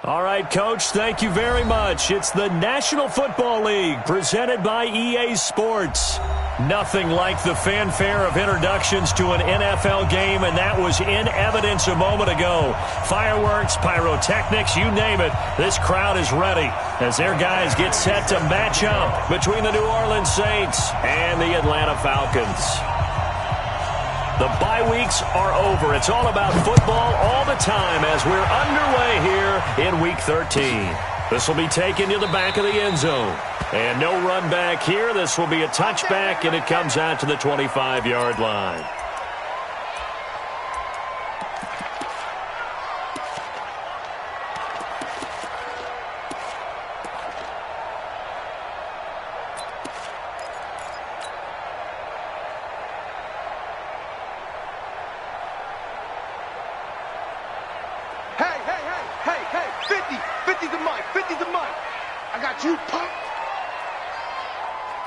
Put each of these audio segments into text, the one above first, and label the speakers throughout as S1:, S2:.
S1: All right, Coach, thank you very much. It's the National Football League presented by EA Sports. Nothing like the fanfare of introductions to an NFL game, and that was in evidence a moment ago. Fireworks, pyrotechnics, you name it. This crowd is ready as their guys get set to match up between the New Orleans Saints and the Atlanta Falcons. The bye weeks are over. It's all about football all the time as we're underway here in Week 13. This will be taken to the back of the end zone. And no run back here. This will be a touchback, and it comes out to the 25-yard line.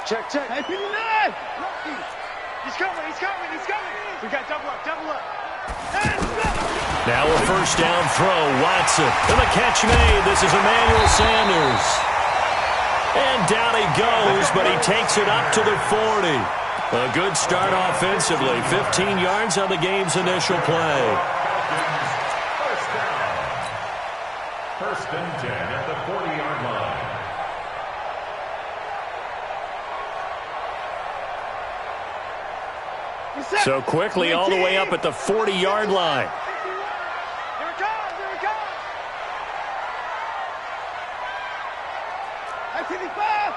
S2: Check. Hey, 59! He's coming. We got double up.
S1: Now a first down throw. Watson. And the catch made. This is Emmanuel Sanders. And down he goes, but he takes it up to the 40. A good start offensively. 15 yards on the game's initial play.
S3: First and 10 at the 40-yard line.
S1: So quickly all the way up at the 40-yard line.
S2: Here it comes. At 55.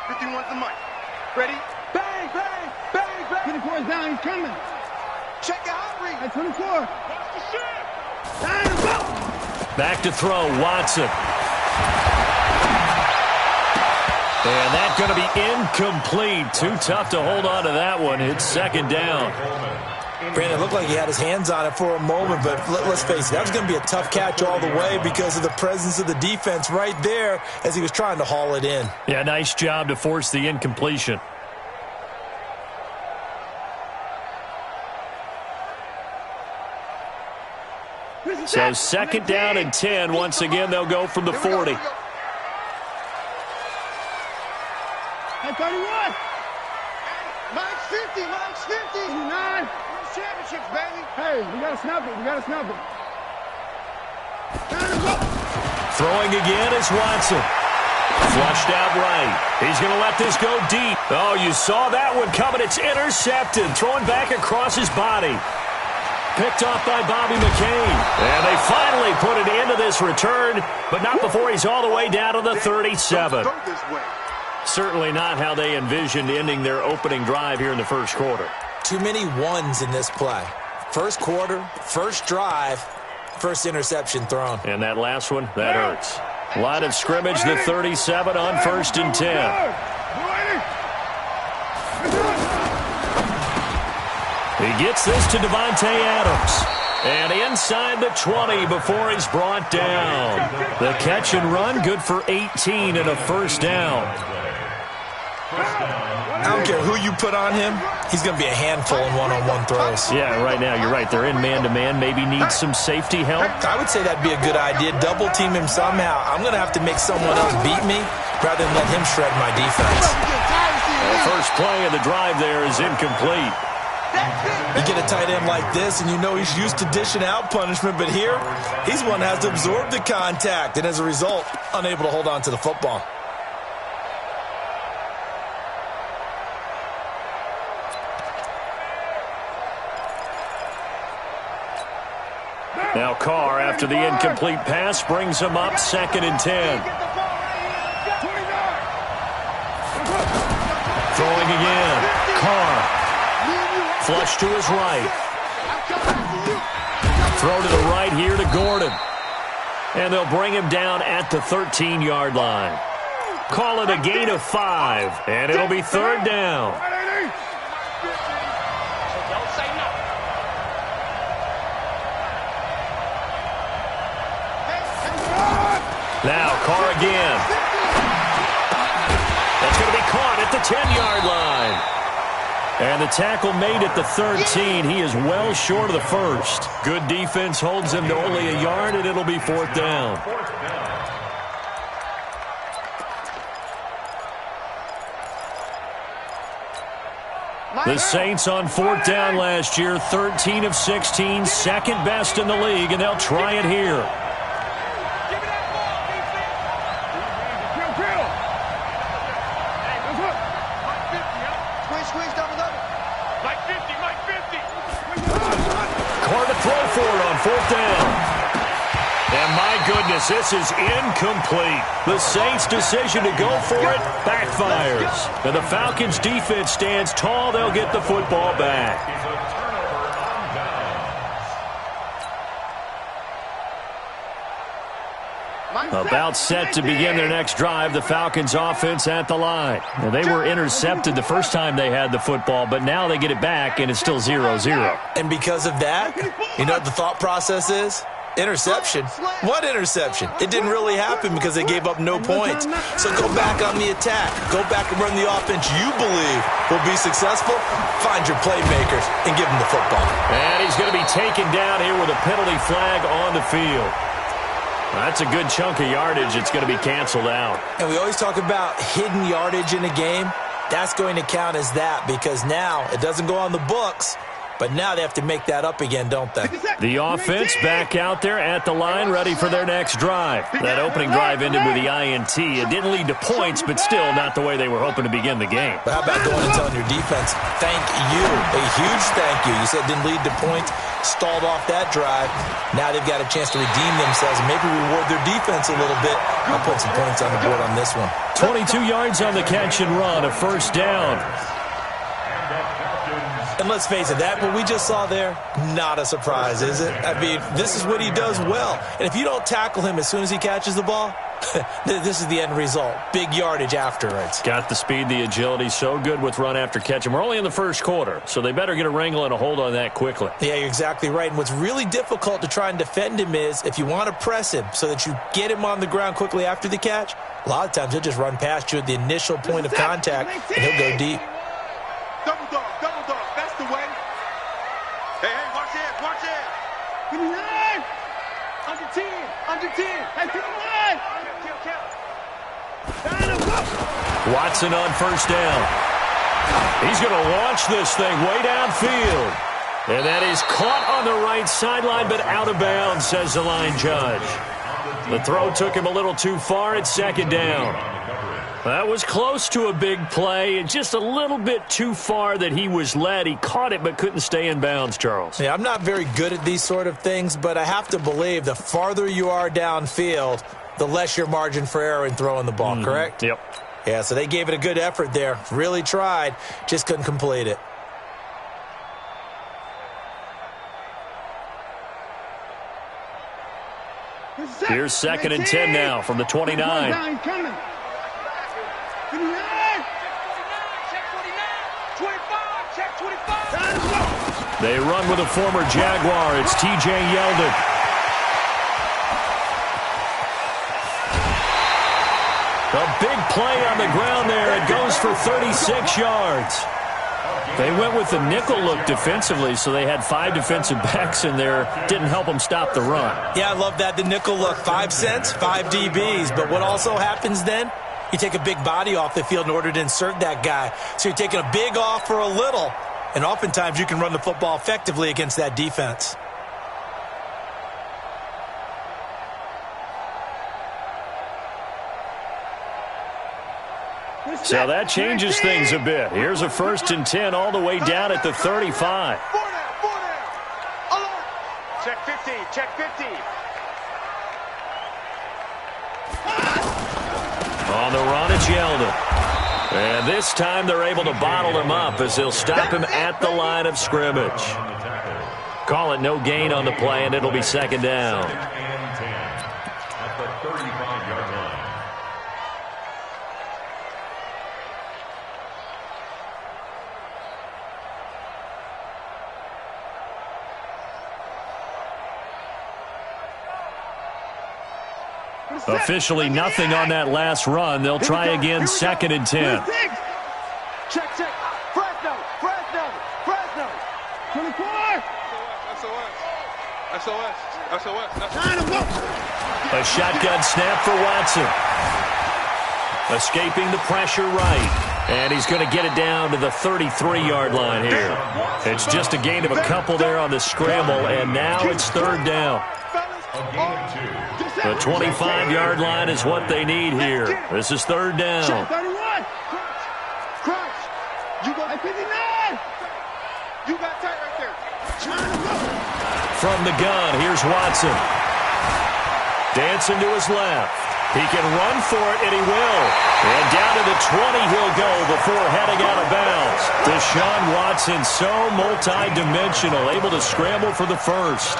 S2: 51's the mic. Ready? Bang. 54 is down. He's coming. Check your hot read. At 24.
S1: Back to throw. Watson. And that's going to be incomplete. Too tough to hold on to that one. It's second down.
S4: Brandon, it looked like he had his hands on it for a moment, but let's face it, that was going to be a tough catch all the way because of the presence of the defense right there as he was trying to haul it in.
S1: Yeah, nice job to force the incompletion. So second down and 10. Once again, they'll go from the 40.
S2: At 31. Mike's 50. 59. Championships, baby. Hey, we got to snap it.
S1: Throwing again is Watson. Flushed out right. He's going to let this go deep. Oh, you saw that one coming. It's intercepted. Thrown back across his body. Picked off by Bobby McCain. And they finally put an end to this return, but not before he's all the way down to the 37. Certainly not how they envisioned ending their opening drive here in the first quarter.
S4: Too many ones in this play. First quarter, first drive, first interception thrown.
S1: And that last one, that hurts. Line of scrimmage, the 37 on first and 10. He gets this to Devontae Adams. And inside the 20 before he's brought down. The catch and run, good for 18 and a first down.
S4: I don't care who you put on him, he's going to be a handful in one-on-one throws.
S1: Yeah, right now, you're right. They're in man-to-man. Maybe need some safety help.
S4: I would say that'd be a good idea. Double team him somehow. I'm going to have to make someone else beat me rather than let him shred my defense.
S1: The first play of the drive there is incomplete.
S4: You get a tight end like this, and you know he's used to dishing out punishment, but here, he's one that has to absorb the contact, and as a result, unable to hold on to the football.
S1: Now Carr, after the incomplete pass, brings him up second and 10. Throwing again. Carr. Flush to his right. Throw to the right here to Gordon. And they'll bring him down at the 13-yard line. Call it a gain of 5, and it'll be third down. Now Carr again. That's going to be caught at the 10-yard line. And the tackle made at the 13. He is well short of the first. Good defense holds him to only a yard, and it'll be 4th down. The Saints on 4th down last year, 13 of 16, second best in the league, and they'll try it here. Carr to throw for it on 4th down. And my goodness, this is incomplete. The Saints' decision to go for it backfires. And the Falcons' defense stands tall. They'll get the football back. About set to begin their next drive, the Falcons offense at the line. Now, they were intercepted the first time they had the football, but now they get it back, and it's still 0-0.
S4: And because of that, you know what the thought process is? Interception? What interception? It didn't really happen because they gave up no points. So go back on the attack. Go back and run the offense you believe will be successful. Find your playmakers and give them the football.
S1: And he's going to be taken down here with a penalty flag on the field. That's a good chunk of yardage. It's going to be canceled out.
S4: And we always talk about hidden yardage in a game. That's going to count as that because now it doesn't go on the books. But now they have to make that up again, don't they?
S1: The offense back out there at the line, ready for their next drive. That opening drive ended with the INT. It didn't lead to points, but still not the way they were hoping to begin the game.
S4: But how about going and telling your defense, thank you, a huge thank you. You said it didn't lead to points, stalled off that drive. Now they've got a chance to redeem themselves and maybe reward their defense a little bit. I'll put some points on the board on this one.
S1: 22 yards on the catch and run, a 1st down.
S4: And let's face it, that what we just saw there, not a surprise, is it? I mean, this is what he does well. And if you don't tackle him as soon as he catches the ball, this is the end result. Big yardage afterwards.
S1: Got the speed, the agility, so good with run after catch. And we're only in the first quarter, so they better get a wrangle and a hold on that quickly.
S4: Yeah, you're exactly right. And what's really difficult to try and defend him is if you want to press him so that you get him on the ground quickly after the catch, a lot of times he'll just run past you at the initial point of contact, and he'll go deep.
S2: Double dog. That's the way. Hey, watch it. Give me 9. Under 10. Hey, come on.
S1: Watson on 1st down. He's going to launch this thing way downfield. And that is caught on the right sideline, but out of bounds, says the line judge. The throw took him a little too far at 2nd down. That was close to a big play, and just a little bit too far that he was led. He caught it but couldn't stay in bounds, Charles.
S4: Yeah, I'm not very good at these sort of things, but I have to believe the farther you are downfield, the less your margin for error in throwing the ball, correct?
S1: Yep.
S4: Yeah, so they gave it a good effort there. Really tried, just couldn't complete it.
S1: Here's 2nd and 10 now from the 29. They run with a former Jaguar. It's T.J. Yeldon. A big play on the ground there. It goes for 36 yards. They went with the nickel look defensively, so they had 5 defensive backs in there. Didn't help them stop the run.
S4: Yeah, I love that. The nickel look, 5 cents, 5 DBs. But what also happens then? You take a big body off the field in order to insert that guy. So you're taking a big off for a little. And oftentimes you can run the football effectively against that defense.
S1: So that changes things a bit. Here's a 1st and 10 all the way down at the 35.
S2: Check 50.
S1: On the run, it's Yeldon. And this time they're able to bottle him up as they'll stop him at the line of scrimmage. Call it no gain on the play, and it'll be 2nd down.
S3: At the 35-yard line.
S1: Officially nothing on that last run. They'll try again 2nd and 10.
S2: Check. Fresno.
S1: A shotgun snap for Watson. Escaping the pressure right. And he's going to get it down to the 33-yard line here. It's just a gain of a couple there on the scramble, and now it's third down. The 25-yard line is what they need here. This is third down. From the gun, here's Watson. Dancing to his left. He can run for it, and he will. And down to the 20 he'll go before heading out of bounds. Deshaun Watson, so multi-dimensional, able to scramble for the first.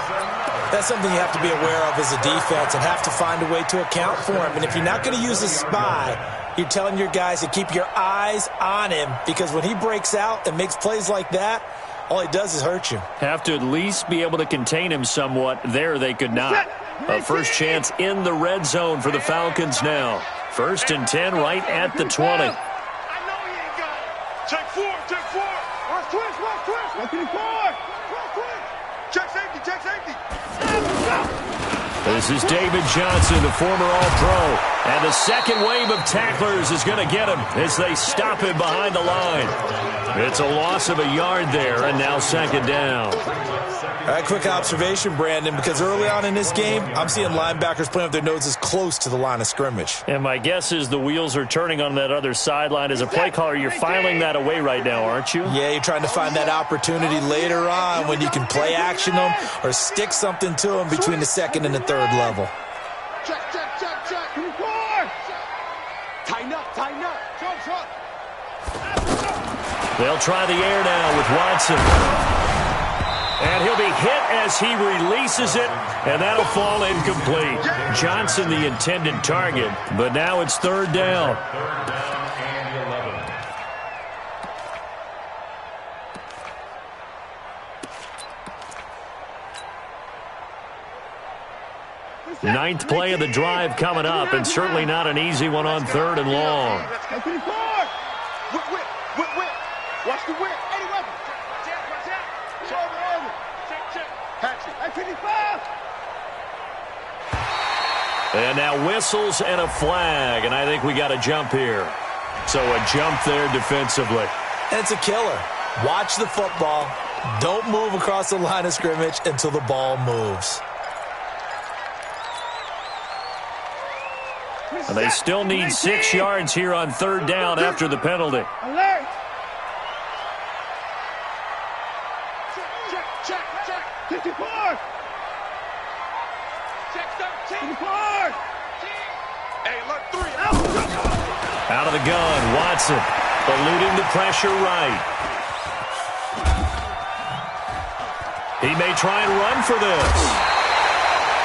S4: That's something you have to be aware of as a defense and have to find a way to account for him. And if you're not going to use a spy, you're telling your guys to keep your eyes on him, because when he breaks out and makes plays like that, all he does is hurt you.
S1: Have to at least be able to contain him somewhat. There they could not. A first chance in the red zone for the Falcons now. 1st and 10 right at the 20.
S2: I know he ain't got it. Check four. Watch twist. Watch twist. Check safety.
S1: This is David Johnson, the former All-Pro. And the second wave of tacklers is going to get him as they stop him behind the line. It's a loss of a yard there, and now second down.
S4: All right, quick observation, Brandon, because early on in this game, I'm seeing linebackers playing with their noses close to the line of scrimmage.
S1: And my guess is the wheels are turning on that other sideline. As a play caller, you're filing that away right now, aren't you?
S4: Yeah, you're trying to find that opportunity later on when you can play action them or stick something to them between the second and the third level.
S2: Check. Tighten up. Short.
S1: They'll try the air now with Watson. And he'll be hit as he releases it, and that'll fall incomplete. Johnson the intended target, but now it's third down.
S3: Third down and
S1: 11. Ninth play of the drive coming up, and certainly not an easy one on third and long.
S2: Whip. Watch the whip. Eddie Weapon.
S1: And now whistles and a flag, and I think we got a jump here. So a jump there defensively.
S4: And it's a killer. Watch the football. Don't move across the line of scrimmage until the ball moves.
S1: And they still need 6 yards here on third down after the penalty.
S2: Alert! Check. 54! Check. Hey, look, 3.
S1: Out of the gun, Watson eluding the pressure right. He may try and run for this.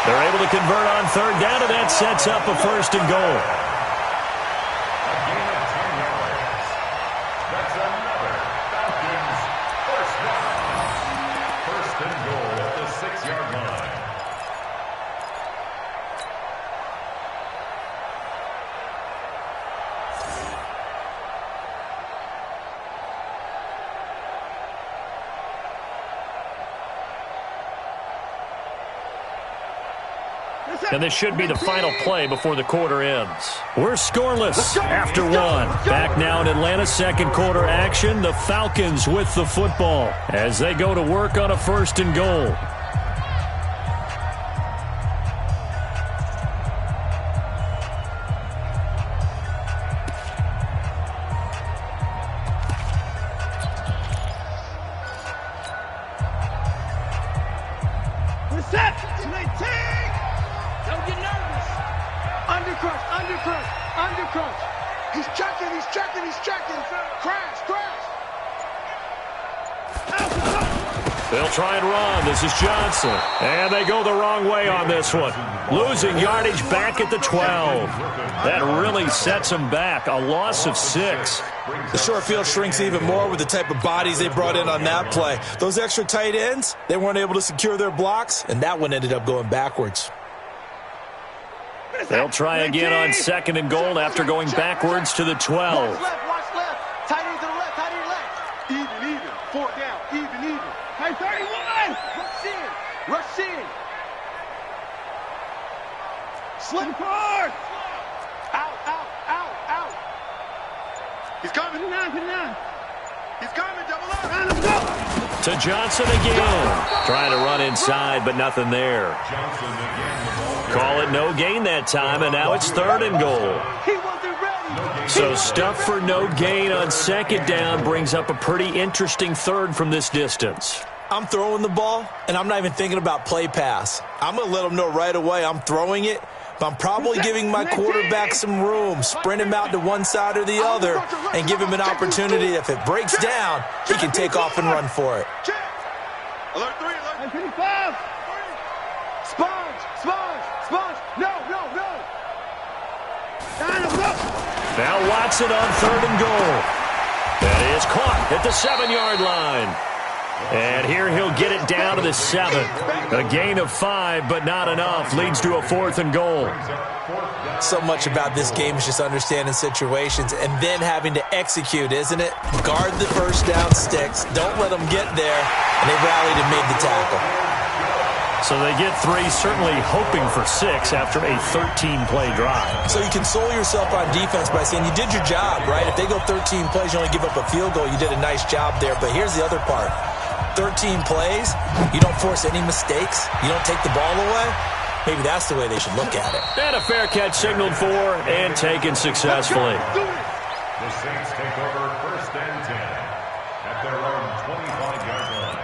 S1: They're able to convert on third down, and that sets up a 1st and goal.
S3: A gain of 10 yards. That's another Falcons first down. 1st and goal at the 6-yard line.
S1: And this should be the final play before the quarter ends. We're scoreless after one. Back now in Atlanta, second quarter action. The Falcons with the football as they go to work on a 1st and goal.
S2: We're set. Don't get nervous. Undercrush. He's checking. Crash.
S1: They'll try and run. This is Johnson. And they go the wrong way on this one. Losing yardage back at the 12. That really sets them back. A loss of 6.
S4: The short field shrinks even more with the type of bodies they brought in on that play. Those extra tight ends, they weren't able to secure their blocks, and that one ended up going backwards.
S1: They'll try again on 2nd and goal after going backwards to the 12.
S2: Watch left. Tight end to the left. Even. 4th down. Even. Hey, 31. Rush in. Rush in. Slip hard. Out, out, out, out. He's coming. He's coming. Double up.
S1: To Johnson again. Trying to run inside, but nothing there. Call it no gain that time, and now it's 3rd and goal.
S2: He wasn't ready.
S1: So stuff for no gain on 2nd down brings up a pretty interesting 3rd from this distance.
S4: I'm throwing the ball, and I'm not even thinking about play pass. I'm going to let them know right away I'm throwing it, but I'm probably giving my quarterback some room, sprint him out to one side or the other, and give him an opportunity. If it breaks down, he can take off and run for it.
S2: Alert 3, alert 25. Sponge. No.
S1: Now Watson on 3rd and goal. That is caught at the 7-yard line. And here he'll get it down to the 7. A gain of 5, but not enough. Leads to a 4th and goal.
S4: So much about this game is just understanding situations and then having to execute, isn't it? Guard the first down sticks. Don't let them get there. And they rallied and made the tackle.
S1: So they get 3, certainly hoping for 6 after a 13-play drive.
S4: So you console yourself on defense by saying you did your job, right? If they go 13 plays, you only give up a field goal, you did a nice job there. But here's the other part. 13 plays, you don't force any mistakes, you don't take the ball away. Maybe that's the way they should look at it.
S1: And a fair catch signaled for and taken successfully.
S3: The Saints take over 1st and 10 at their own 25-yard line.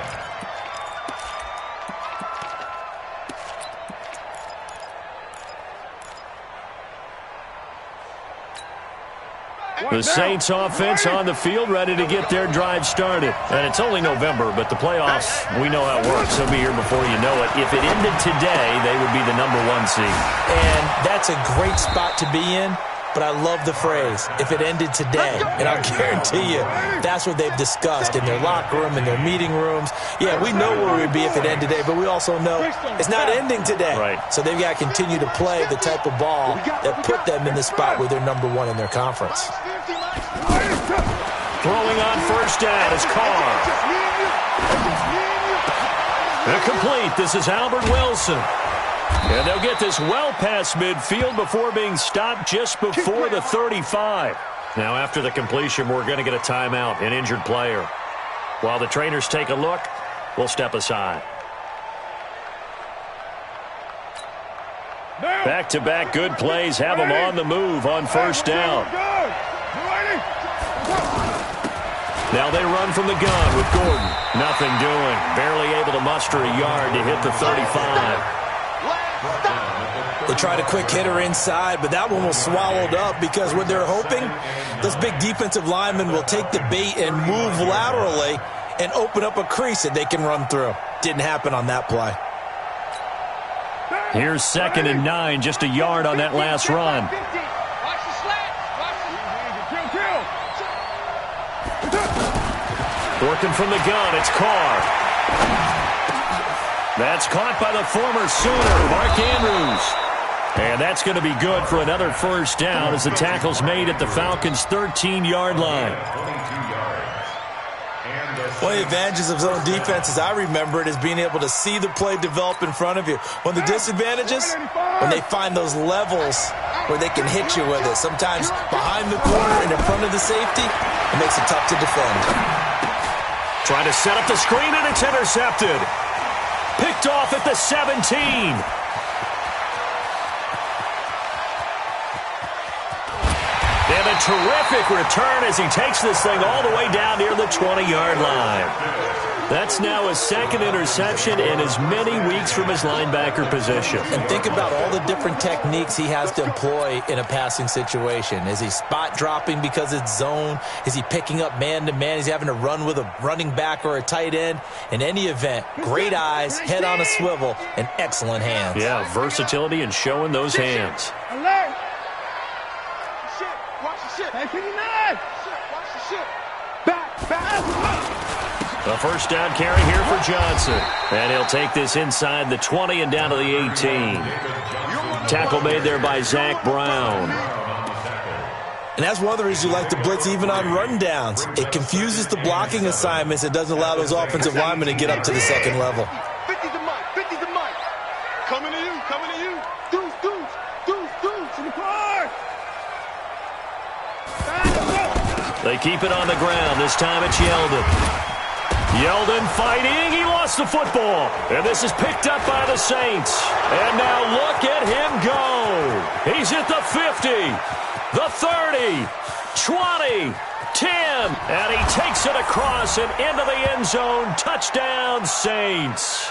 S1: The Saints offense on the field, ready to get their drive started. And it's only November, but the playoffs, we know how it works. They'll be here before you know it. If it ended today, they would be the #1 seed.
S4: And that's a great spot to be in, but I love the phrase, if it ended today. And I'll guarantee you, that's what they've discussed in their locker room, in their meeting rooms. Yeah, we know where we'd be if it ended today, but we also know it's not ending today.
S1: Right.
S4: So they've got to continue to play the type of ball that put them in the spot where they're #1 in their conference.
S1: Throwing on 1st down is Carr. Incomplete. This is Albert Wilson. And they'll get this well past midfield before being stopped just before the 35. Now, after the completion, we're going to get a timeout, an injured player. While the trainers take a look, we'll step aside. Back-to-back good plays have them on the move on 1st down. Now they run from the gun with Gordon. Nothing doing. Barely able to muster a yard to hit the 35.
S4: They tried a quick hitter inside, but that one was swallowed up because what they're hoping, those big defensive linemen will take the bait and move laterally and open up a crease that they can run through. Didn't happen on that play.
S1: Here's 2nd and 9, just a yard on that last run. Working from the gun, it's Carr. That's caught by the former Sooner, Mark Andrews. And that's going to be good for another 1st down as the tackle's made at the Falcons' 13-yard line.
S4: One of the advantages of zone defense, as I remember it, is being able to see the play develop in front of you. One of the disadvantages, when they find those levels where they can hit you with it. Sometimes behind the corner and in front of the safety, it makes it tough to defend.
S1: Trying to set up the screen, and it's intercepted. Picked off at the 17. And a terrific return as he takes this thing all the way down near the 20-yard line. That's now his 2nd interception in as many weeks from his linebacker position.
S4: And think about all the different techniques he has to employ in a passing situation. Is he spot dropping because it's zone? Is he picking up man-to-man? Is he having to run with a running back or a tight end? In any event, great eyes, head on a swivel, and excellent hands.
S1: Yeah, versatility and showing those hands.
S2: Alert! Watch the shit. Hey, 59! Watch the shit. Back.
S1: A 1st down carry here for Johnson. And he'll take this inside the 20 and down to the 18. Tackle made there by Zach Brown.
S4: And that's one of the reasons you like to blitz even on rundowns. It confuses the blocking assignments. It doesn't allow those offensive linemen to get up to the second level.
S2: 50's the mic, 50's the mic. Coming to you, coming to you. Deuce, deuce, deuce, deuce. To the car.
S1: They keep it on the ground. This time it's Yeldon. Yeldon fighting. He lost the football. And this is picked up by the Saints. And now look at him go. He's at the 50, the 30, 20, 10. And he takes it across and into the end zone. Touchdown, Saints.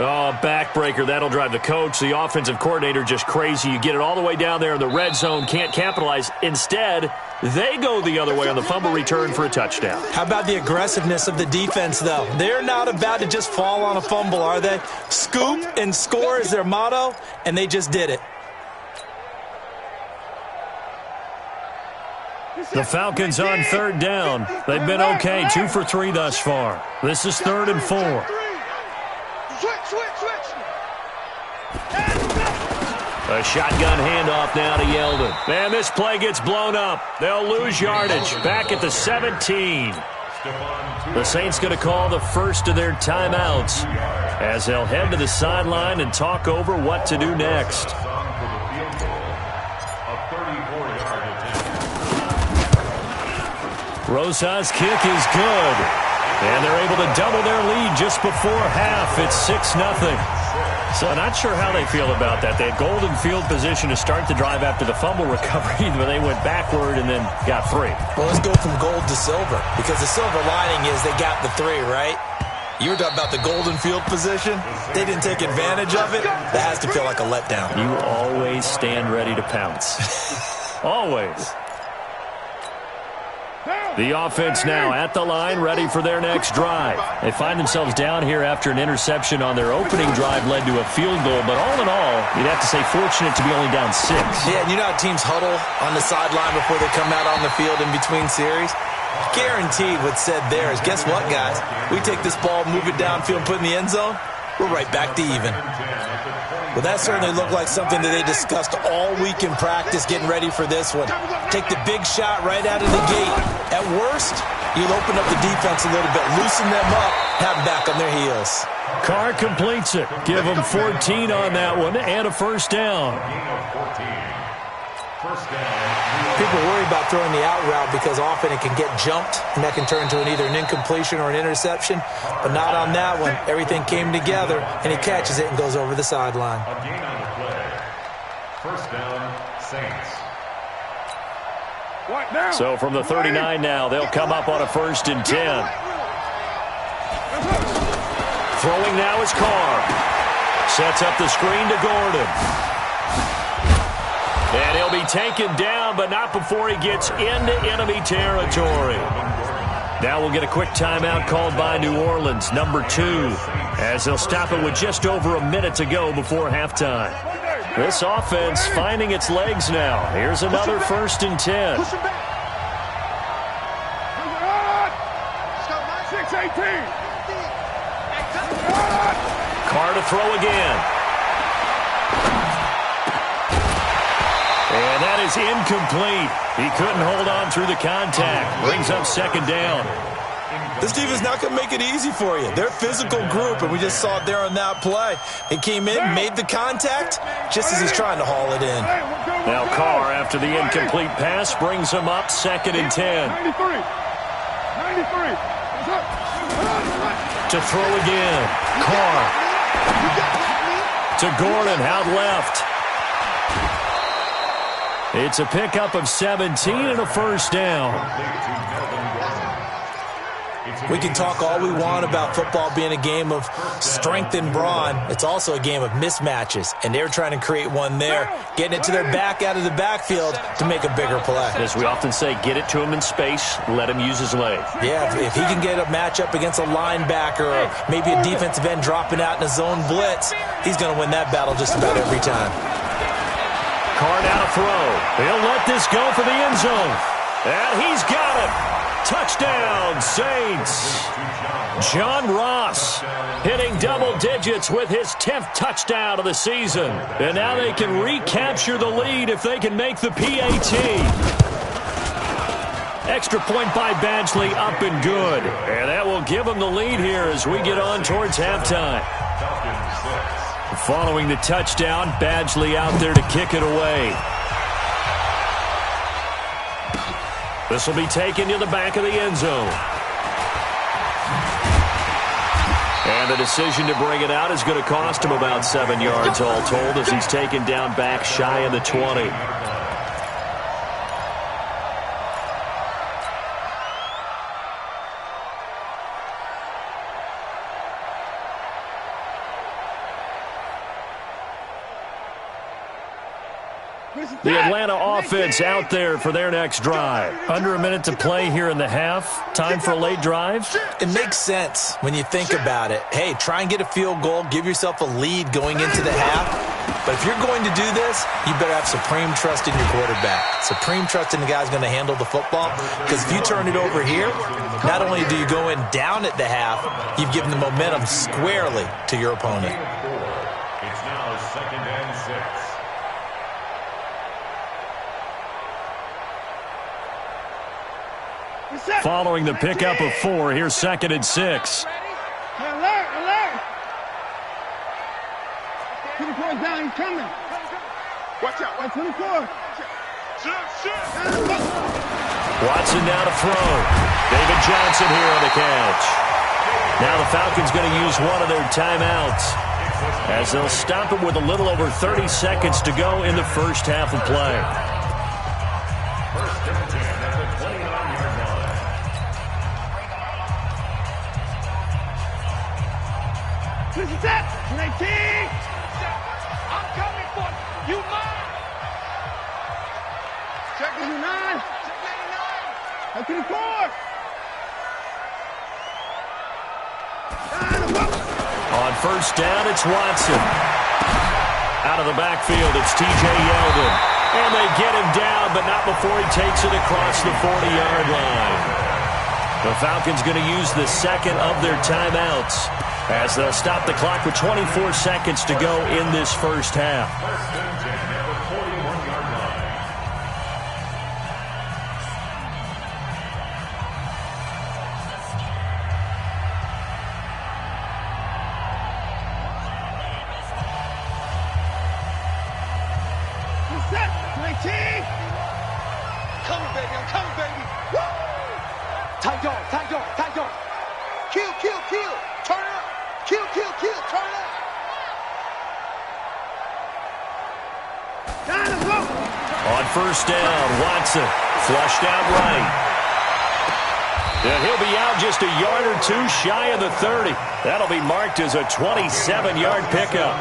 S1: Oh, backbreaker. That'll drive the coach, the offensive coordinator, just crazy. You get it all the way down there in the red zone, can't capitalize. Instead, they go the other way on the fumble return for a touchdown.
S4: How about the aggressiveness of the defense, though? They're not about to just fall on a fumble, are they? Scoop and score is their motto, and they just did it.
S1: The Falcons on third down. They've been okay, 2 for 3 thus far. This is 3rd and 4.
S2: Switch.
S1: A shotgun handoff now to Yeldon. And this play gets blown up. They'll lose yardage. Back at the 17. The Saints going to call the first of their timeouts as they'll head to the sideline and talk over what to do next. Rosa's kick is good. And they're able to double their lead just before half. It's 6-0. So not sure how they feel about that. They had golden field position to start the drive after the fumble recovery, but they went backward and then got 3.
S4: Well, let's go from gold to silver, because the silver lining is they got the 3, right? You were talking about the golden field position. They didn't take advantage of it. That has to feel like a letdown.
S1: You always stand ready to pounce. Always. The offense now at the line, ready for their next drive. They find themselves down here after an interception on their opening drive led to a field goal. But all in all, you'd have to say fortunate to be only down 6.
S4: Yeah, and you know how teams huddle on the sideline before they come out on the field in between series? Guaranteed what's said there is, guess what, guys? We take this ball, move it downfield, and put it in the end zone, we're right back to even. Well, that certainly looked like something that they discussed all week in practice getting ready for this one. Take the big shot right out of the gate. At worst, you'll open up the defense a little bit, loosen them up, have them back on their heels.
S1: Carr completes it. Give them 14 on that one and a first down.
S4: People worry about throwing the out route because often it can get jumped, and that can turn into either an incompletion or an interception. But not on that one. Everything came together, and he catches it and goes over the sideline.
S3: A gain on the play. First down, Saints.
S1: So from the 39 now, they'll come up on a 1st and 10. Throwing now is Carr. Sets up the screen to Gordon. And he'll be taken down, but not before he gets into enemy territory. Now we'll get a quick timeout called by New Orleans, number 2, as they'll stop it with just over a minute to go before halftime. This offense finding its legs now. Here's another 1st and 10.
S2: 6-18.
S1: Carr to throw again. And that is incomplete. He couldn't hold on through the contact. Brings up 2nd down.
S4: This defense not going to make it easy for you. They're a physical group, and we just saw it there on that play. He came in, made the contact, just as he's trying to haul it in.
S1: Now Carr, after the incomplete pass, brings him up 2nd and 10.
S2: 93.
S1: To throw again. Carr. To Gordon, out left. It's a pickup of 17 and a first down.
S4: We can talk all we want about football being a game of strength and brawn. It's also a game of mismatches, and they're trying to create one there, getting it to their back out of the backfield to make a bigger play.
S1: As we often say, get it to him in space, let him use his leg.
S4: Yeah, if he can get a matchup against a linebacker or maybe a defensive end dropping out in a zone blitz, he's going to win that battle just about every time.
S1: Carr now to throw. He'll let this go for the end zone. And he's got it. Touchdown, Saints. John Ross hitting double digits with his 10th touchdown of the season. And now they can recapture the lead if they can make the PAT. Extra point by Badgley, up and good. And that will give them the lead here as we get on towards halftime. Following the touchdown, Badgley out there to kick it away. This will be taken to the back of the end zone. And the decision to bring it out is going to cost him about 7 yards all told as he's taken down back shy of the 20. The Atlanta offense out there for their next drive. Under a minute to play here in the half. Time for a late drive.
S4: It makes sense when you think about it. Hey, try and get a field goal. Give yourself a lead going into the half. But if you're going to do this, you better have supreme trust in your quarterback. Supreme trust in the guy who's going to handle the football. Because if you turn it over here, not only do you go in down at the half, you've given the momentum squarely to your opponent.
S3: It's now 2nd and 6.
S1: Following the pickup of 4, here's 2nd and 6.
S2: Alert, alert. 24's down, he's coming. Watch out. 24.
S1: Watson now to throw. David Johnson here on the catch. Now the Falcons going to use one of their timeouts as they'll stop it with a little over 30 seconds to go in the first half of play.
S3: First and 10 at the 29-yard line.
S2: This is it. 19. I'm coming for you. You mine. Check 9. Check 99. 24.
S1: On first down, it's Watson. Out of the backfield, it's T.J. Yeldon. And they get him down, but not before he takes it across the 40-yard line. The Falcons going to use the second of their timeouts as they'll stop the clock with 24 seconds to go in this first half.
S3: First and 10 at the 41-yard line.
S2: Set. 19. Coming, baby. I'm coming, baby. Woo! Tight dog, tight dog, tight dog. Kill, kill, kill. Turn it up. Kill, kill, kill. Turn it up. Down and go.
S1: On first down, Watson flushed out right. And he'll be out just a yard or two shy of the 30. That'll be marked as a 27-yard pickup.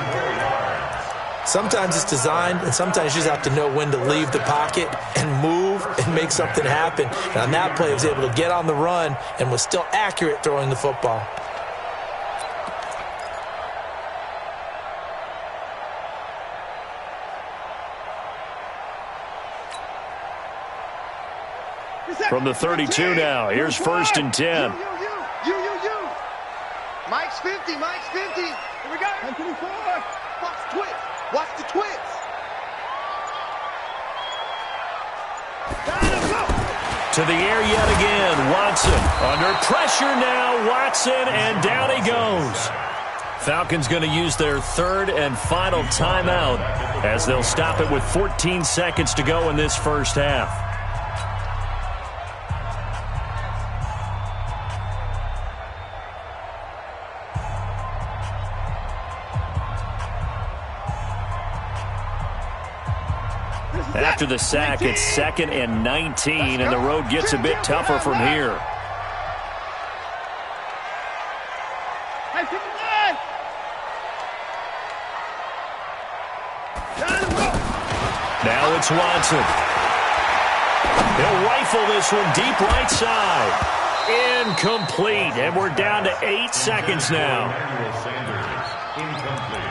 S4: Sometimes it's designed, and sometimes you just have to know when to leave the pocket and move and make something happen. And on that play, he was able to get on the run and was still accurate throwing the football.
S1: From the 32 now, here's first and 10.
S2: You. Mike's 50, Mike's 50. Here we go. 24. Watch the twist. Watch the twist.
S1: To the air yet again, Watson. Under pressure now, Watson, and down he goes. Falcons going to use their third and final timeout as they'll stop it with 14 seconds to go in this first half. After the sack, it's 2nd and 19, and the road gets a bit tougher from here. Now it's Watson. He'll rifle this one deep right side. Incomplete, and we're down to 8 seconds now.
S3: Incomplete.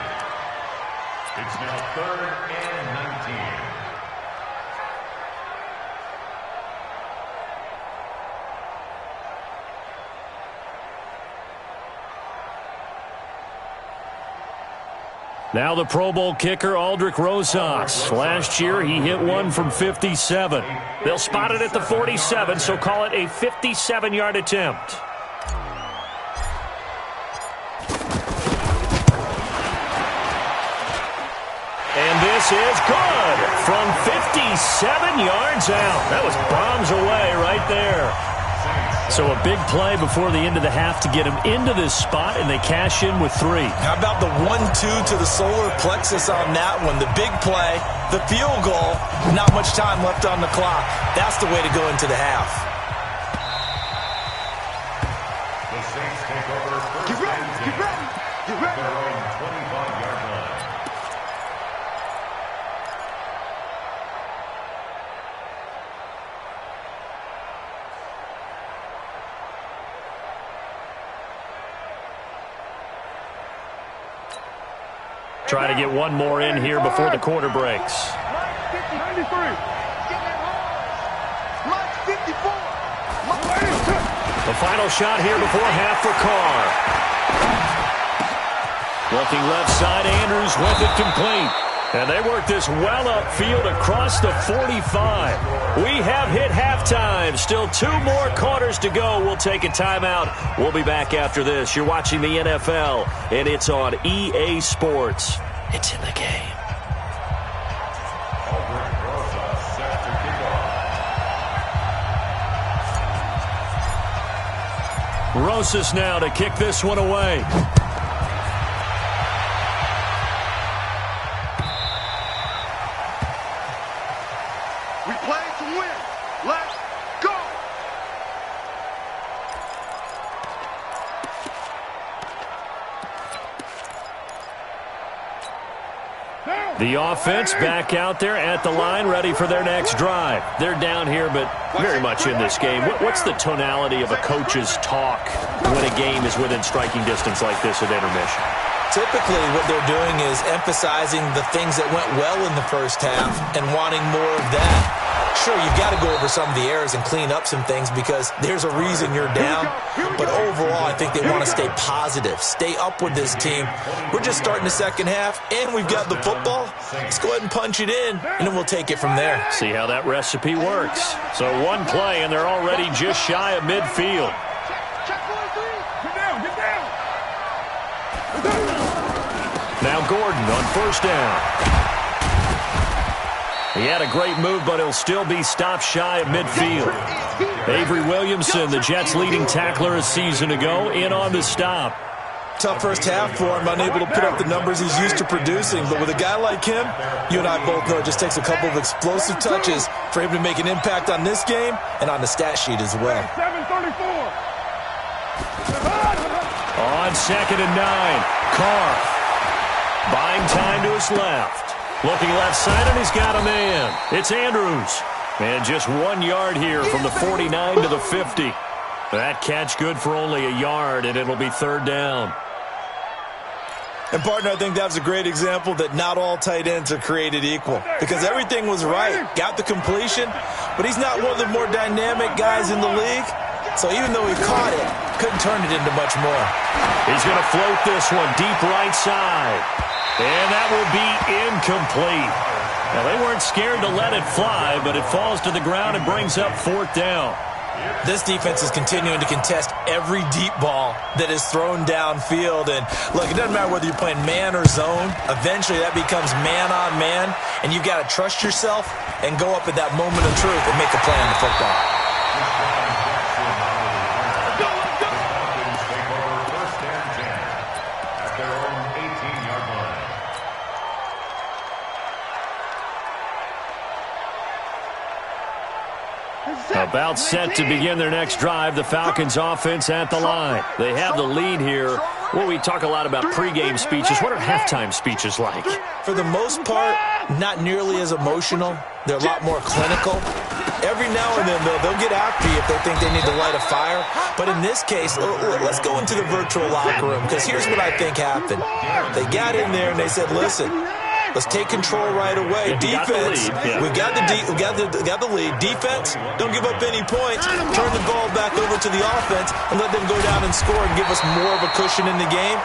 S3: It's now 3rd and 19.
S1: Now the Pro Bowl kicker, Aldrich Rosas. Last year, he hit one from 57. They'll spot it at the 47, so call it a 57-yard attempt. And this is good from 57 yards out. That was bombs away right there. So a big play before the end of the half to get him into this spot, and they cash in with 3.
S4: How about the 1-2 to the solar plexus on that one? The big play, the field goal, not much time left on the clock. That's the way to go into the half.
S3: The Saints take over first.
S2: Get ready, get ready, get ready.
S3: Their own 25-yard line.
S1: Try to get one more in here before the quarter breaks.
S2: 93. March 54.
S1: The final shot here before half for Carr. Looking left side, Andrews with it complete. And they work this well upfield across the 45. We have hit halftime. Still 2 more quarters to go. We'll take a timeout. We'll be back after this. You're watching the NFL, and it's on EA Sports. It's in the game.
S3: Aldrich Rosas set to kick off.
S1: Rosas now to kick this one away.
S2: We play to win. Let's go.
S1: The offense back out there at the line, ready for their next drive. They're down here, but very much in this game. What's the tonality of a coach's talk when a game is within striking distance like this at intermission?
S4: Typically, what they're doing is emphasizing the things that went well in the first half and wanting more of that. Sure, you've got to go over some of the errors and clean up some things because there's a reason you're down. But overall, I think they want to stay positive, stay up with this team. We're just starting the second half, and we've got the football. Let's go ahead and punch it in, and then we'll take it from there.
S1: See how that recipe works. So one play, and they're already just shy of midfield.
S2: Check 1, 3. Get down, get down.
S1: Now Gordon on first down. He had a great move, but he'll still be stopped shy of midfield. Avery Williamson, the Jets' leading tackler a season ago, in on the stop.
S4: Tough first half for him, unable to put up the numbers he's used to producing. But with a guy like him, you and I both know it just takes a couple of explosive touches for him to make an impact on this game and on the stat sheet as well.
S2: 734.
S1: On 2nd and 9, Carr buying time to his left. Looking left side, and he's got a man. It's Andrews. And just 1 yard here from the 49 to the 50. That catch good for only a yard, and it'll be 3rd down.
S4: And, partner, I think that's a great example that not all tight ends are created equal because everything was right. Got the completion, but he's not one of the more dynamic guys in the league. So even though he caught it, couldn't turn it into much more.
S1: He's going to float this one deep right side. And that will be incomplete. Now, they weren't scared to let it fly, but it falls to the ground and brings up 4th down.
S4: This defense is continuing to contest every deep ball that is thrown downfield. And, look, it doesn't matter whether you're playing man or zone. Eventually, that becomes man on man, and you've got to trust yourself and go up at that moment of truth and make a play on the football.
S1: About set to begin their next drive, the Falcons offense at the line. They have the lead here. Well, we talk a lot about pregame speeches. What are halftime speeches like?
S4: For the most part, not nearly as emotional. They're a lot more clinical. Every now and then, they'll get after you if they think they need to light a fire. But in this case, let's go into the virtual locker room because here's what I think happened. They got in there and they said, listen, let's take control right away. Defense, we got the lead. Defense, don't give up any points. Turn the ball back over to the offense and let them go down and score and give us more of a cushion in the game.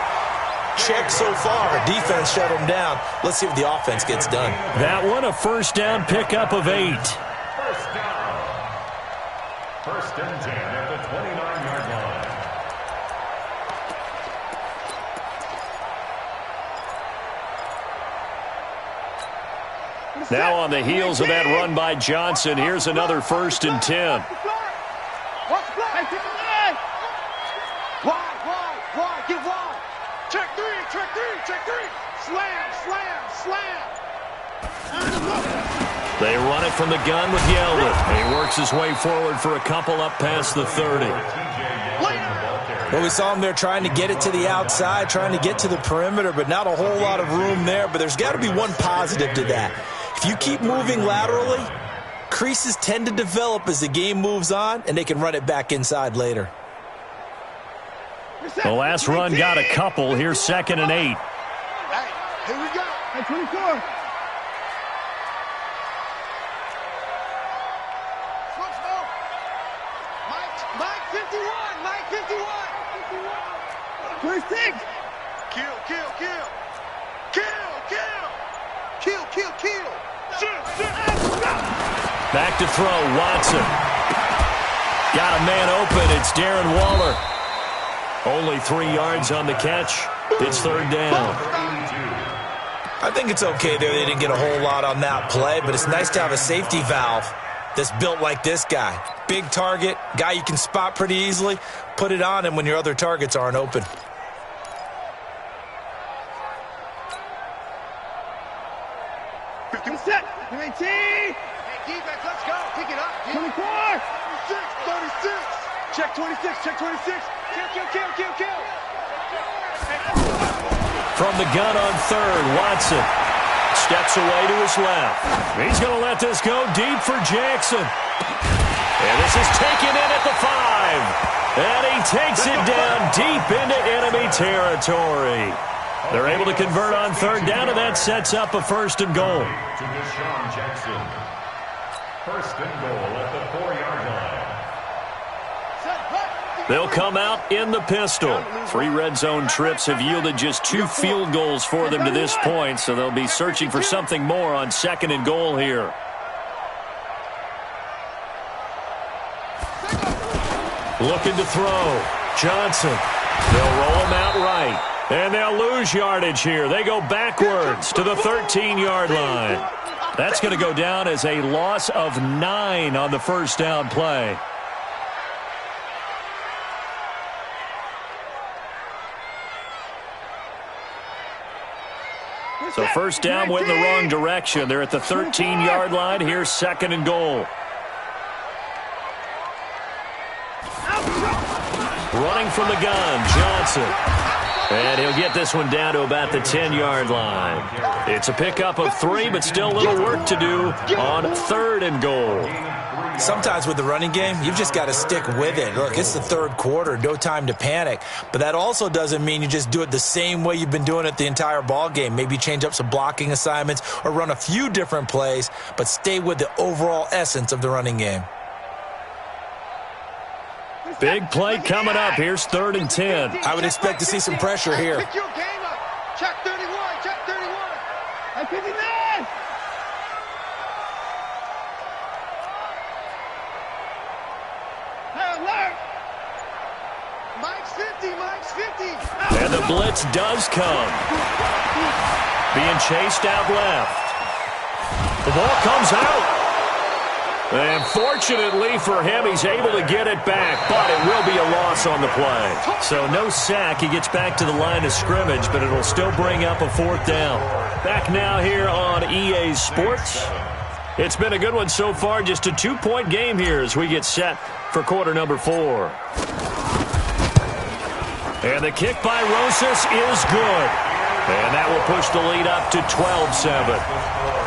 S4: check so far. Defense shut them down. Let's see if the offense gets done.
S1: That one, a first down pickup of 8.
S3: First down. First and 10 at the 29-yard line.
S1: Now on the heels of that run by Johnson, here's another first and 10.
S2: Wide, get wide. Check three. Slam.
S1: They run it from the gun with Yeldon. He works his way forward for a couple up past the 30.
S4: Well, we saw him there trying to get it to the outside, trying to get to the perimeter, but not a whole lot of room there. But there's got to be one positive to that. If you keep moving laterally, creases tend to develop as the game moves on, and they can run it back inside later.
S1: The last run got a couple. Here's 2nd and 8.
S2: Hey, here we go. Hey, 24. Mike 51. Mike 51. 26. Kill.
S1: Back to throw, Watson. Got a man open. It's Darren Waller. Only 3 yards on the catch. It's 3rd down.
S4: I think it's okay there. They didn't get a whole lot on that play, but it's nice to have a safety valve that's built like this guy. Big target, guy you can spot pretty easily. Put it on him when your other targets aren't open.
S2: Set. 18. Hey, defense, let's go. Pick it up. 24. 36. Check 26. Kill.
S1: From the gun on 3rd, Watson steps away to his left. He's going to let this go deep for Jackson. And this is taken in at the 5. And he takes it down deep into enemy territory. They're able to convert on 3rd down, and that sets up a 1st and goal.
S3: To Deshaun Jackson. 1st and goal at the 4-yard line.
S1: They'll come out in the pistol. 3 red zone trips have yielded just 2 field goals for them to this point, so they'll be searching for something more on 2nd and goal here. Looking to throw. Johnson. They'll roll him out right. And they'll lose yardage here. They go backwards to the 13-yard line. That's going to go down as a loss of 9 on the first down play. So first down went in the wrong direction. They're at the 13-yard line. Here's 2nd and goal. Running from the gun, Johnson. And he'll get this one down to about the 10-yard line. It's a pickup of 3, but still a little work to do on 3rd and goal.
S4: Sometimes with the running game, you've just got to stick with it. Look, it's the 3rd quarter, no time to panic. But that also doesn't mean you just do it the same way you've been doing it the entire ball game. Maybe change up some blocking assignments or run a few different plays, but stay with the overall essence of the running game.
S1: Big play coming up. Here's 3rd and 10.
S4: I would expect to see some pressure here.
S2: Pick your game up. Check 31. Hey, 59. Hey, alert. Mike's 50.
S1: And the blitz does come. Being chased out left. The ball comes out. And fortunately for him, he's able to get it back, but it will be a loss on the play. So no sack. He gets back to the line of scrimmage, but it'll still bring up a 4th down. Back now here on EA Sports. It's been a good one so far. Just a 2-point game here as we get set for quarter number 4. And the kick by Rosas is good. And that will push the lead up to 12-7.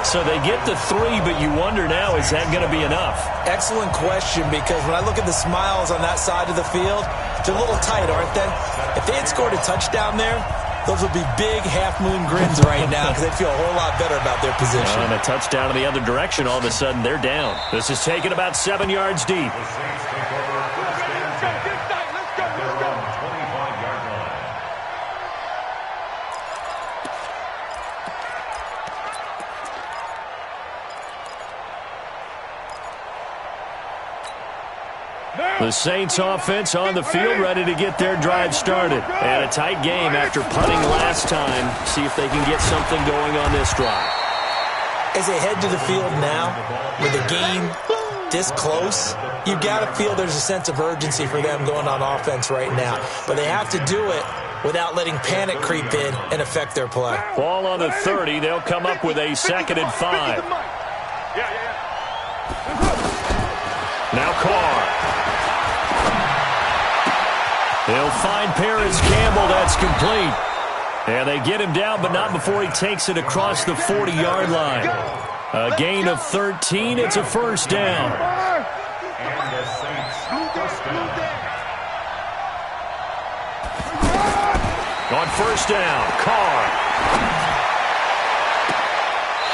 S1: So they get the 3, but you wonder now, is that going to be enough?
S4: Excellent question, because when I look at the smiles on that side of the field, they're a little tight, aren't they? If they had scored a touchdown there, those would be big half-moon grins right now because they'd feel a whole lot better about their position.
S1: And a touchdown in the other direction, all of a sudden they're down. This is taken about 7 yards deep. The Saints offense on the field, ready to get their drive started. And a tight game after punting last time. See if they can get something going on this drive.
S4: As they head to the field now, with the game this close, you've got to feel there's a sense of urgency for them going on offense right now. But they have to do it without letting panic creep in and affect their play.
S1: Ball on the 30. They'll come up with a 2nd and 5. Now Carr. They'll find Paris Campbell. That's complete. And they get him down, but not before he takes it across the 40-yard line. A gain of 13. It's a first down.
S3: And the Saints first down.
S1: On first down, Carr.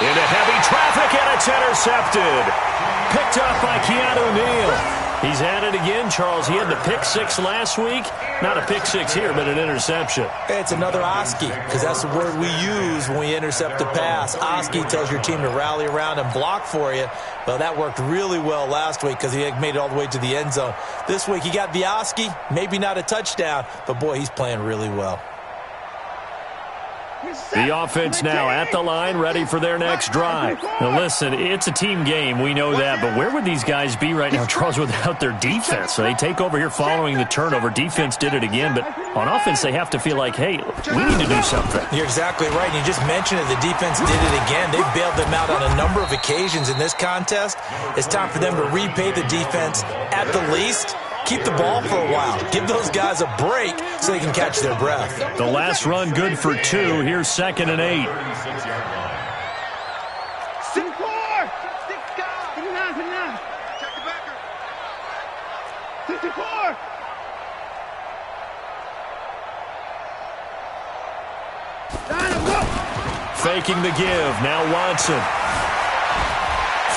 S1: Into heavy traffic, and it's intercepted. Picked up by Keanu Neal. He's at it again, Charles. He had the pick 6 last week. Not a pick 6 here, but an interception.
S4: It's another Oski, because that's the word we use when we intercept a pass. Oski tells your team to rally around and block for you. Well, that worked really well last week because he had made it all the way to the end zone. This week he got the Oski, maybe not a touchdown, but boy, he's playing really well.
S1: The offense now at the line, ready for their next drive. Now listen, it's a team game, we know that, but where would these guys be right now, Charles, without their defense? So they take over here following the turnover. Defense did it again, but on offense they have to feel like, hey, we need to do something.
S4: You're exactly right, and you just mentioned it. The defense did it again. They bailed them out on a number of occasions in this contest. It's time for them to repay the defense at the least. Keep the ball for a while. Give those guys a break so they can catch their breath.
S1: The last run good for 2. Here's 2nd and 8.
S3: 36-yard line.
S2: 64! 59. Check the backer. 64!
S1: Faking the give. Now Watson.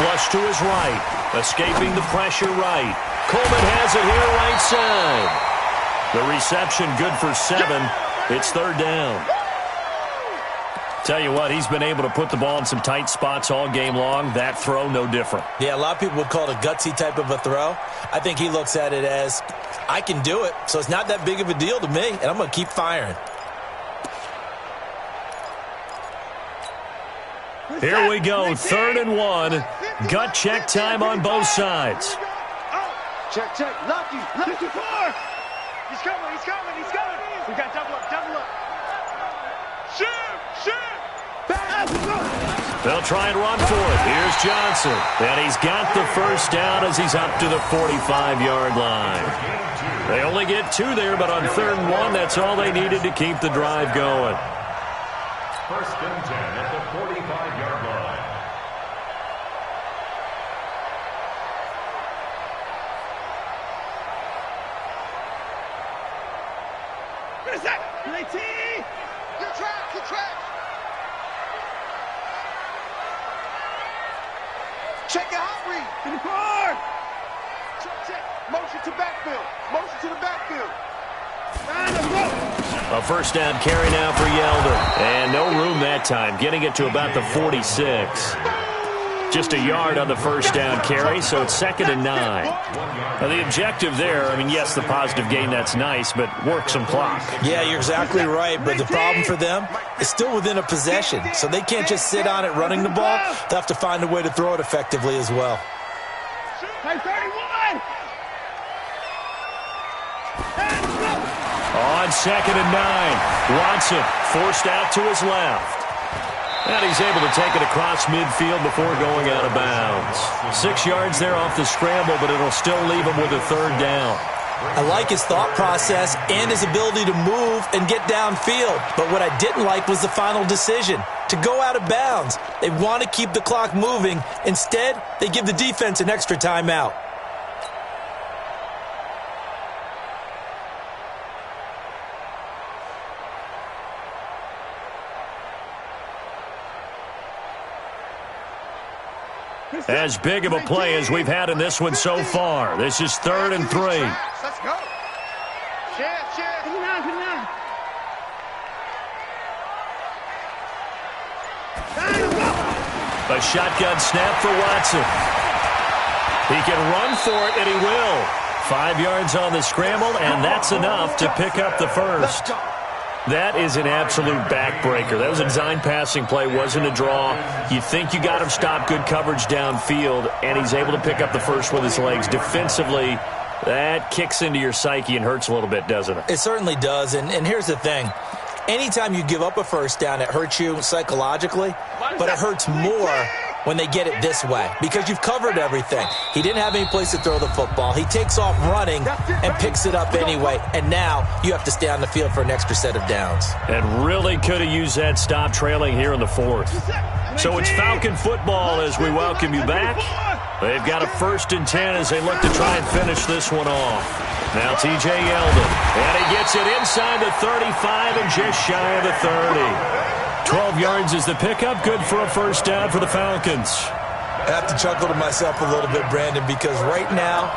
S1: Flush to his right. Escaping the pressure right. Coleman has it here right side. The reception good for 7. It's 3rd down. Tell you what, he's been able to put the ball in some tight spots all game long. That throw, no different.
S4: Yeah, a lot of people would call it a gutsy type of a throw. I think he looks at it as, I can do it, so it's not that big of a deal to me, and I'm going to keep firing.
S1: Here we go, 3rd and 1. Gut check time on both sides.
S2: Check. Lucky. 54! He's coming. We got double up. Shoot! Pass!
S1: They'll try and run for it. Here's Johnson. And he's got the first down as he's up to the 45-yard line. They only get 2 there, but on 3rd and 1, that's all they needed to keep the drive going.
S3: First and 10 at the 45-yard line.
S2: Good track. Check your hot read. To the car. Check. Motion to the backfield.
S1: A first down carry now for Yeldon. And no room that time, getting it to about the 46. Just a yard on the first down carry, so it's 2nd and 9. Now the objective there, I mean, yes, the positive gain, that's nice, but work some clock.
S4: Yeah, you're exactly right, but the problem for them is still within a possession, so they can't just sit on it running the ball. They'll have to find a way to throw it effectively as well.
S2: 31!
S1: On 2nd and 9, Watson forced out to his left. And he's able to take it across midfield before going out of bounds. 6 yards there off the scramble, but it'll still leave him with a 3rd down.
S4: I like his thought process and his ability to move and get downfield. But what I didn't like was the final decision, to go out of bounds. They want to keep the clock moving. Instead, they give the defense an extra timeout.
S1: As big of a play as we've had in this one so far. This is 3rd and 3.
S2: Let's go. Share. Come on.
S1: A shotgun snap for Watson. He can run for it, and he will. 5 yards on the scramble, and that's enough to pick up the first. That is an absolute backbreaker. That was a design passing play, wasn't a draw. You think you got him stopped, good coverage downfield, and he's able to pick up the first with his legs. Defensively, that kicks into your psyche and hurts a little bit, doesn't it?
S4: It certainly does, and here's the thing. Anytime you give up a first down, it hurts you psychologically, but it hurts more when they get it this way because you've covered everything. He didn't have any place to throw the football. He takes off running and picks it up anyway, and now you have to stay on the field for an extra set of downs.
S1: And really could have used that stop trailing here in the fourth. So it's Falcon football as we welcome you back. They've got a 1st and 10 as they look to try and finish this one off. Now T.J. Yeldon, and he gets it inside the 35 and just shy of the 30. 12 yards is the pickup. Good for a first down for the Falcons.
S4: I have to chuckle to myself a little bit, Brandon, because right now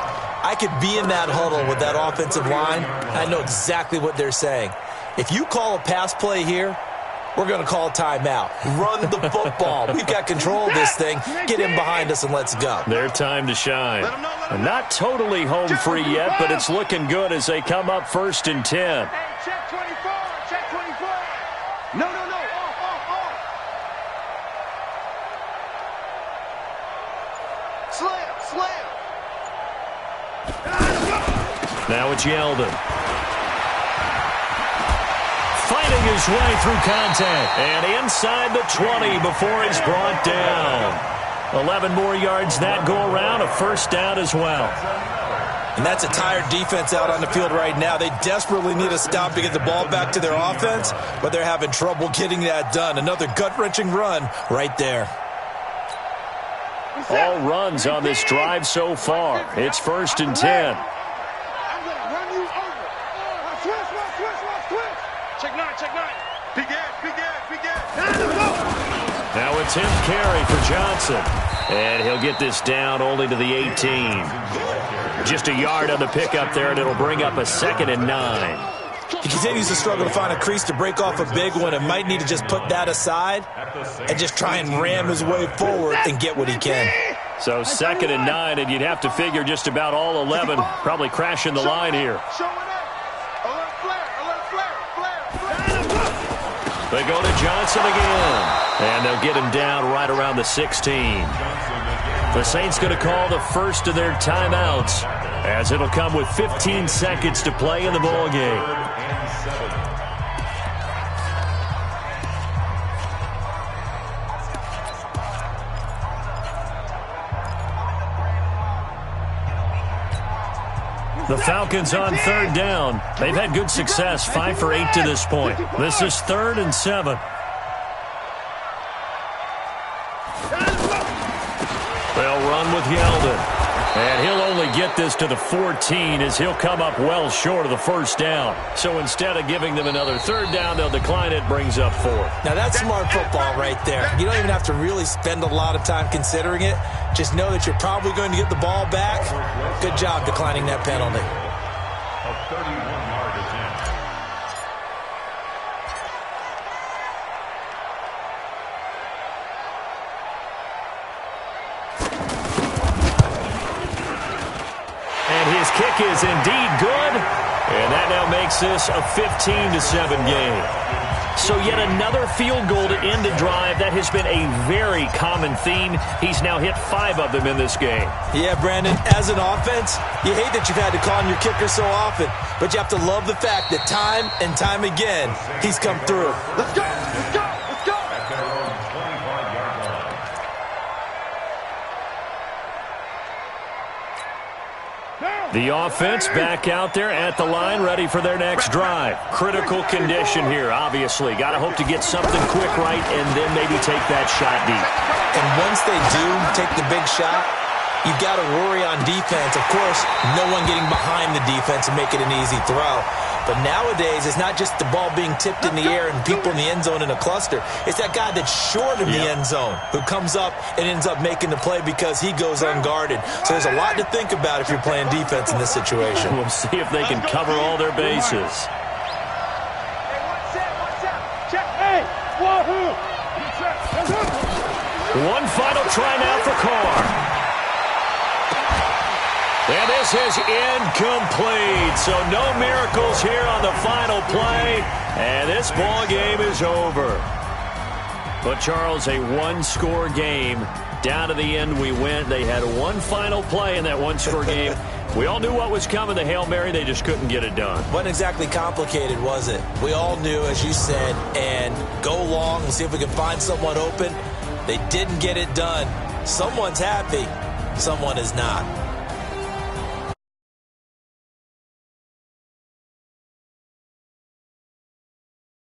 S4: I could be in that huddle with that offensive line. I know exactly what they're saying. If you call a pass play here, we're going to call a timeout. Run the football. We've got control of this thing. Get in behind us and let's go.
S1: Their time to shine. Not totally home free yet, but it's looking good as they come up 1st and 10.
S2: Hey, check 24. Check 24. No. Off. Slam.
S1: Now it's Yeldon. Fighting his way through contact. And inside the 20 before he's brought down. 11 more yards that go around. A first down as well.
S4: And that's a tired defense out on the field right now. They desperately need a stop to get the ball back to their offense, but they're having trouble getting that done. Another gut-wrenching run right there.
S1: All runs on this drive so far. It's 1st and 10.
S2: I'm going to run you over. Switch. Check 9. Big edge.
S1: Now it's him carry for Johnson. And he'll get this down only to the 18. Just a yard on the pickup there, and it'll bring up a 2nd and 9.
S4: He continues to struggle to find a crease to break off a big one and might need to just put that aside and just try and ram his way forward and get what he can.
S1: So 2nd and 9, and you'd have to figure just about all 11 probably crashing the line here. They go to Johnson again, and they'll get him down right around the 16. The Saints going to call the first of their timeouts as it'll come with 15 seconds to play in the ball game. The Falcons on 3rd down. They've had good success, 5 for 8 to this point. This is 3rd and 7. They'll run with Yeldon. And he'll only get this to the 14 as he'll come up well short of the first down. So instead of giving them another 3rd down, they'll decline it, brings up 4th.
S4: Now that's smart football right there. You don't even have to really spend a lot of time considering it. Just know that you're probably going to get the ball back. Good job declining that penalty.
S3: A 31-yard attempt.
S1: His kick is indeed good, and that now makes this a 15-7 game. So yet another field goal to end the drive. That has been a very common theme. He's now hit 5 of them in this game.
S4: Yeah, Brandon, as an offense, you hate that you've had to call on your kicker so often, but you have to love the fact that time and time again, he's come through.
S2: Let's go.
S3: At their own 25-yard line.
S1: The offense back out there at the line, ready for their next drive. Critical condition here, obviously. Got to hope to get something quick right and then maybe take that shot deep.
S4: And once they do take the big shot, you've got to worry on defense. Of course, no one getting behind the defense and make it an easy throw. But nowadays, it's not just the ball being tipped in the air and people in the end zone in a cluster. It's that guy that's short of the end zone who comes up and ends up making the play because he goes unguarded. So there's a lot to think about if you're playing defense in this situation.
S1: We'll see if they can cover all their bases. One final try now for Carr. And this is incomplete. So no miracles here on the final play. And this ball game is over. But, Charles, a one-score game. Down to the end we went. They had one final play in that one-score game. We all knew what was coming, the Hail Mary. They just couldn't get it done.
S4: Wasn't exactly complicated, was it? We all knew, as you said, and go long and see if we can find someone open. They didn't get it done. Someone's happy. Someone is not.